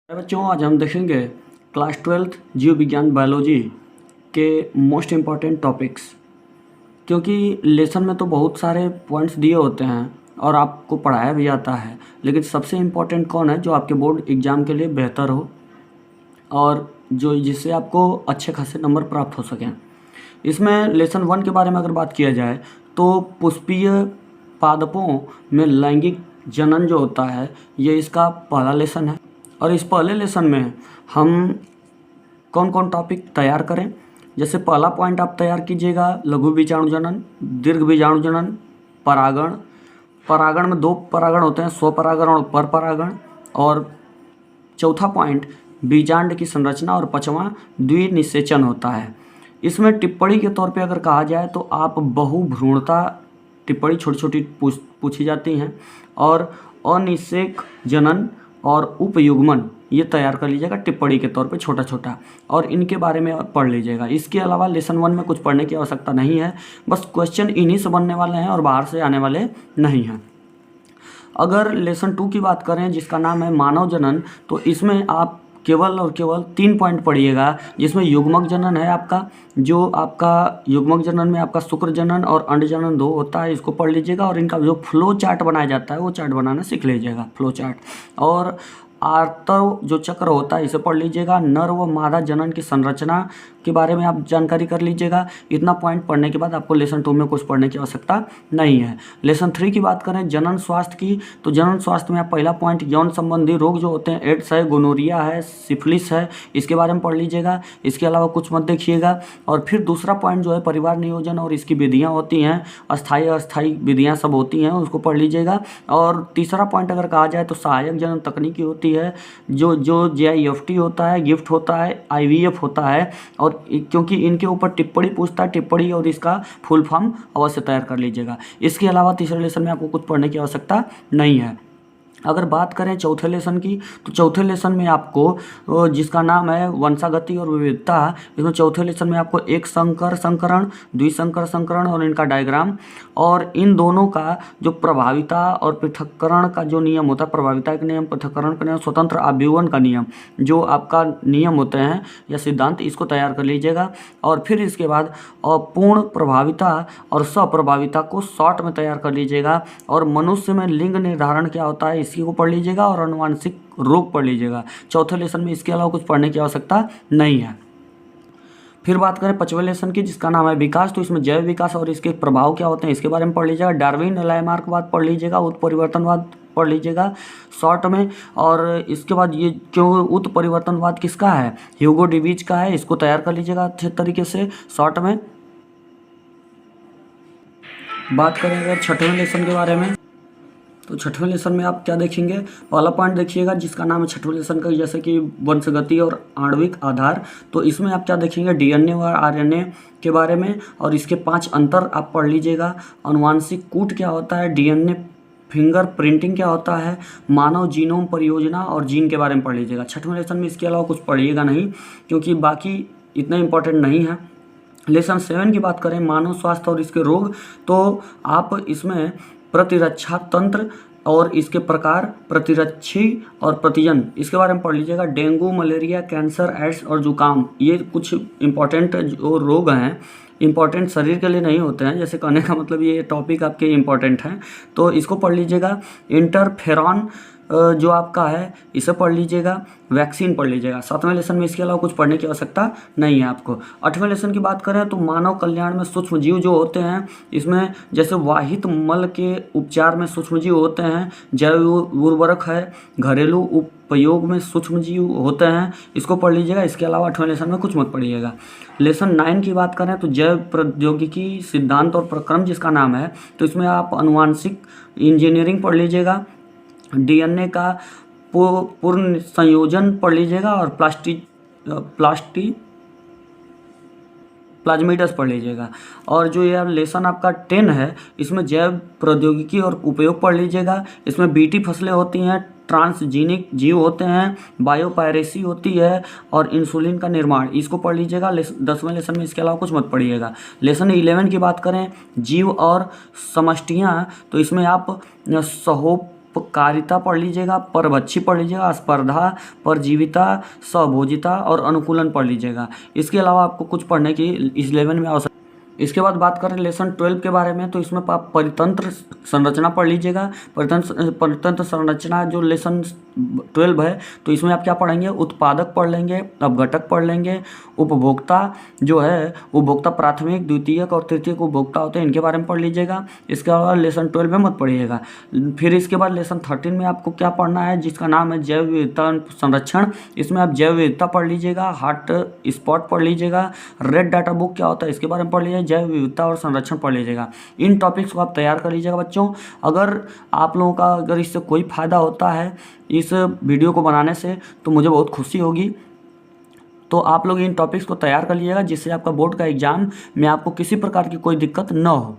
बच्चों, आज हम देखेंगे क्लास 12th जीव विज्ञान बायोलॉजी के मोस्ट इम्पॉर्टेंट टॉपिक्स। क्योंकि लेसन में तो बहुत सारे पॉइंट्स दिए होते हैं और आपको पढ़ाया भी जाता है, लेकिन सबसे इम्पॉर्टेंट कौन है जो आपके बोर्ड एग्ज़ाम के लिए बेहतर हो और जो जिससे आपको अच्छे खासे नंबर प्राप्त हो सकें। इसमें लेसन 1 के बारे में अगर बात किया जाए तो पुष्पीय पादपों में लैंगिक जनन जो होता है, ये इसका पहला लेसन है। और इस पहले लेसन में हम कौन कौन टॉपिक तैयार करें, जैसे पहला पॉइंट आप तैयार कीजिएगा लघु बीजाणु जनन, दीर्घ बीजाणु जनन, परागण। परागण में 2 परागण होते हैं, स्वपरागण और परपरागण। और चौथा पॉइंट बीजांड की संरचना और 5वां द्विनिषेचन होता है। इसमें टिप्पणी के तौर पे अगर कहा जाए तो आप बहुभ्रूणता टिप्पणी छोटी छोटी पूछी जाती हैं, और अनिषेक जनन और उपयुग्मन ये तैयार कर लीजिएगा टिप्पणी के तौर पे छोटा छोटा, और इनके बारे में पढ़ लीजिएगा। इसके अलावा लेसन 1 में कुछ पढ़ने की आवश्यकता नहीं है, बस क्वेश्चन इन्हीं से बनने वाले हैं और बाहर से आने वाले नहीं हैं। अगर लेसन 2 की बात करें जिसका नाम है मानव जनन, तो इसमें आप केवल और केवल 3 पॉइंट पढ़िएगा, जिसमें युग्मक जनन है आपका, जो आपका युग्मक जनन में आपका शुक्र जनन और अंड जनन 2 होता है, इसको पढ़ लीजिएगा। और इनका जो फ्लो चार्ट बनाया जाता है वो चार्ट बनाना सीख लीजिएगा, फ्लो चार्ट। और आर्तव जो चक्र होता है इसे पढ़ लीजिएगा। नर व मादा जनन की संरचना के बारे में आप जानकारी कर लीजिएगा। इतना पॉइंट पढ़ने के बाद आपको लेसन 2 में कुछ पढ़ने की आवश्यकता नहीं है। लेसन 3 की बात करें जनन स्वास्थ्य की, तो जनन स्वास्थ्य में आप पहला पॉइंट यौन संबंधी रोग जो होते हैं, एड्स है, गोनोरिया है, सिफिलिस है, इसके बारे में पढ़ लीजिएगा। इसके अलावा कुछ मत देखिएगा। और फिर दूसरा पॉइंट जो है परिवार नियोजन और इसकी विधियाँ होती हैं, अस्थायी अस्थायी विधियाँ सब होती हैं, उसको पढ़ लीजिएगा। और तीसरा पॉइंट अगर कहा जाए तो सहायक जनन तकनीकी होती है, जो GIFT होता है, गिफ्ट होता है, IVF होता है। और क्योंकि इनके ऊपर टिप्पणी पूछता है, टिप्पणी और इसका फुल फॉर्म अवश्य तैयार कर लीजिएगा। इसके अलावा तीसरे लेसन में आपको कुछ पढ़ने की आवश्यकता नहीं है। अगर बात करें चौथे लेसन की, तो चौथे लेसन में आपको जिसका नाम है वंशागति और विविधता, इसमें चौथे लेसन में आपको एक संकर संकरण, द्विसंकर संकरण और इनका डायग्राम, और इन दोनों का जो प्रभाविता और पृथक्करण का जो नियम होता है, प्रभाविता का नियम, पृथक्करण का नियम, स्वतंत्र अभिवन का नियम, जो आपका नियम होते हैं या सिद्धांत, इसको तैयार कर लीजिएगा। और फिर इसके बाद अपूर्ण प्रभाविता और सप्रभाविता को शॉर्ट में तैयार कर लीजिएगा। और मनुष्य में लिंग निर्धारण क्या होता है इसी को पढ़ लीजिएगा। और आनुवांशिक रोग पढ़ लीजिएगा चौथे लेसन में। इसके अलावा कुछ पढ़ने की आवश्यकता नहीं है। फिर बात करें 5वें लेसन की जिसका नाम है विकास, तो इसमें जैव विकास और इसके प्रभाव क्या होते हैं इसके बारे में पढ़ लीजिएगा। डार्विन लायमार्कवाद पढ़ लीजिएगा, उत्परिवर्तनवाद पढ़ लीजिएगा शॉर्ट में। और इसके बाद ये क्यों उत्परिवर्तनवाद किसका है, ह्यूगो डिवीज का है, इसको तैयार कर लीजिएगा अच्छे तरीके से शॉर्ट में। बात करें अगर 6वें लेसन के बारे में, तो 6वें लेसन में आप क्या देखेंगे, पहला पॉइंट देखिएगा जिसका नाम है 6वें लेसन का, जैसे कि वंशगति और आणविक आधार। तो इसमें आप क्या देखेंगे, DNA और RNA के बारे में, और इसके 5 अंतर आप पढ़ लीजिएगा। आनुवांशिक कूट क्या होता है, DNA फिंगर प्रिंटिंग क्या होता है, मानव जीनोम परियोजना और जीन के बारे में पढ़ लीजिएगा 6वें लेसन में। इसके अलावा कुछ पढ़िएगा नहीं, क्योंकि बाकी इतना इंपॉर्टेंट नहीं है। लेसन 7 की बात करें मानव स्वास्थ्य और इसके रोग, तो आप इसमें प्रतिरक्षा तंत्र और इसके प्रकार, प्रतिरक्षी और प्रतिजन, इसके बारे में पढ़ लीजिएगा। डेंगू, मलेरिया, कैंसर, एड्स और जुकाम, ये कुछ इम्पॉर्टेंट जो रोग हैं, इम्पॉर्टेंट शरीर के लिए नहीं होते हैं, जैसे कहने का मतलब ये टॉपिक आपके इम्पॉर्टेंट हैं, तो इसको पढ़ लीजिएगा। इंटरफेरॉन जो आपका है इसे पढ़ लीजिएगा। वैक्सीन पढ़ लीजिएगा 7वें लेसन में। इसके अलावा कुछ पढ़ने की आवश्यकता नहीं है आपको। 8वें लेसन की बात करें तो मानव कल्याण में सूक्ष्म जीव जो होते हैं, इसमें जैसे वाहित मल के उपचार में सूक्ष्म जीव होते हैं, जैव उर्वरक है, घरेलू उपयोग में सूक्ष्म जीव होते हैं, इसको पढ़ लीजिएगा। इसके अलावा 8वें लेसन में कुछ मत पढ़िएगा। लेसन 9 की बात करें तो जैव प्रौद्योगिकी सिद्धांत और प्रक्रम जिसका नाम है, तो इसमें आप आनुवांशिक इंजीनियरिंग पढ़ लीजिएगा। DNA का पूर्ण संयोजन पढ़ लीजिएगा। और प्लाज्मिडस पढ़ लीजिएगा। और जो ये लेसन आपका 10 है, इसमें जैव प्रौद्योगिकी और उपयोग पढ़ लीजिएगा। इसमें BT फसलें होती हैं, ट्रांसजीनिक जीव होते हैं, बायोपायरेसी होती है और इंसुलिन का निर्माण, इसको पढ़ लीजिएगा 10वें लेसन में। इसके अलावा कुछ मत पढ़िएगा। लेसन 11 की बात करें जीव और समष्टियाँ, तो इसमें आप परोपकारिता पढ़ लीजिएगा, परभक्षी पढ़ लीजिएगा, स्पर्धा, परजीविता, स्वभोजिता और अनुकूलन पढ़ लीजिएगा। इसके अलावा आपको कुछ पढ़ने की इस लेवल में आवश्यक। इसके बाद बात करें लेसन 12 के बारे में, तो इसमें आप परितंत्र संरचना पढ़ लीजिएगा। परितंत्र संरचना जो लेसन 12 है, तो इसमें आप क्या पढ़ेंगे, उत्पादक पढ़ लेंगे, अपघटक पढ़ लेंगे, उपभोक्ता जो है, उपभोक्ता प्राथमिक, द्वितीयक और तृतीयक उपभोक्ता होते हैं, इनके बारे में पढ़ लीजिएगा। इसके अलावा लेसन 12 में मत पढ़िएगा। फिर इसके बाद लेसन 13 में आपको क्या पढ़ना है, जिसका नाम है जैव विविधता संरक्षण। इसमें आप जैव विविधता पढ़ लीजिएगा, हॉट स्पॉट पढ़ लीजिएगा, रेड डाटा बुक क्या होता है इसके बारे में पढ़ लीजिएगा, जैव विविधता और संरक्षण पढ़ लीजिएगा। इन टॉपिक्स को आप तैयार कर लीजिएगा बच्चों। अगर आप लोगों का अगर इससे कोई फ़ायदा होता है इस वीडियो को बनाने से, तो मुझे बहुत खुशी होगी। तो आप लोग इन टॉपिक्स को तैयार कर लीजिएगा, जिससे आपका बोर्ड का एग्ज़ाम में आपको किसी प्रकार की कोई दिक्कत न हो।